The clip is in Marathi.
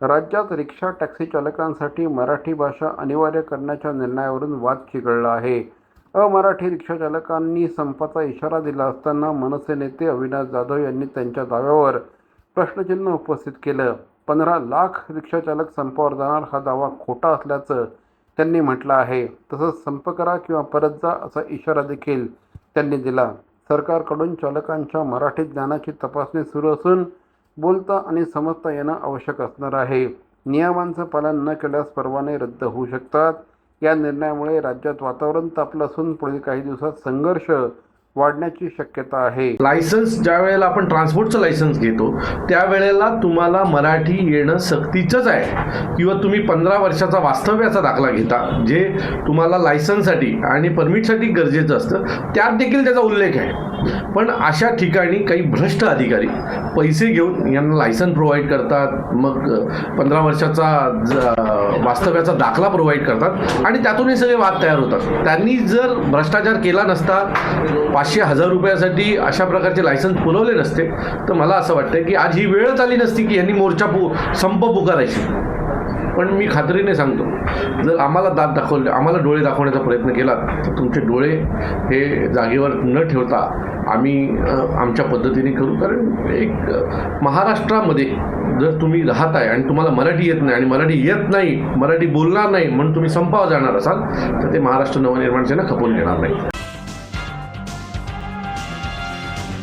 राज्यात रिक्षा टॅक्सी चालकांसाठी मराठी भाषा अनिवार्य करण्याच्या निर्णयावरून वाद चिघळला आहे. अमराठी रिक्षा चालकांनी संपाचा इशारा दिला असताना मनसे नेते अविनाश जाधव यांनी त्यांच्या दाव्यावर प्रश्नचिन्ह उपस्थित केलं. 15 लाख रिक्षाचालक संपावर जाणार हा दावा खोटा असल्याचं त्यांनी म्हटलं आहे. तसंच संप करा किंवा परत जा असा इशारा देखील त्यांनी दिला. सरकारकडून चालकांच्या मराठी ज्ञानाची तपासणी सुरू असून बोलता आणि समजता येणं आवश्यक असणार आहे. नियमांचं पालन न केल्यास परवाने रद्द होऊ शकतात. या निर्णयामुळे राज्यात वातावरण तापलं असून पुढील काही दिवसात संघर्ष वाढण्याची शक्यता आहे. लायसन्स ज्या वेळेला आपण ट्रान्सपोर्टचं लायसन्स घेतो त्यावेळेला तुम्हाला मराठी येणं सक्तीचंच आहे किंवा तुम्ही 15 वर्षाचा वास्तव्याचा दाखला घेता जे तुम्हाला लायसन्ससाठी आणि परमिटसाठी गरजेचं असतं, त्यात देखील त्याचा उल्लेख आहे. पण अशा ठिकाणी काही भ्रष्ट अधिकारी पैसे घेऊन यांना लायसन्स प्रोव्हाइड करतात, मग 15 वर्षाचा वास्तव्याचा दाखला प्रोव्हाइड करतात आणि त्यातून हे सगळे वाद तयार होतात. त्यांनी जर भ्रष्टाचार केला नसता, 500,000 रुपयासाठी अशा प्रकारचे लायसन्स पुरवले नसते, तर मला असं वाटतं की आज ही वेळच आली नसती की यांनी संप पुकारायची. पण मी खात्रीने सांगतो, जर आम्हाला दात दाखवले, आम्हाला डोळे दाखवण्याचा प्रयत्न केला तर तुमचे डोळे हे जागेवर न ठेवता आम्ही आमच्या पद्धतीने करू. कारण एक महाराष्ट्रामध्ये जर तुम्ही राहत आहे आणि तुम्हाला मराठी येत नाही आणि मराठी येत नाही, मराठी बोलणार नाही म्हणून तुम्ही संपावर जाणार असाल तर ते महाराष्ट्र नवनिर्माण सेना खपवून घेणार नाही.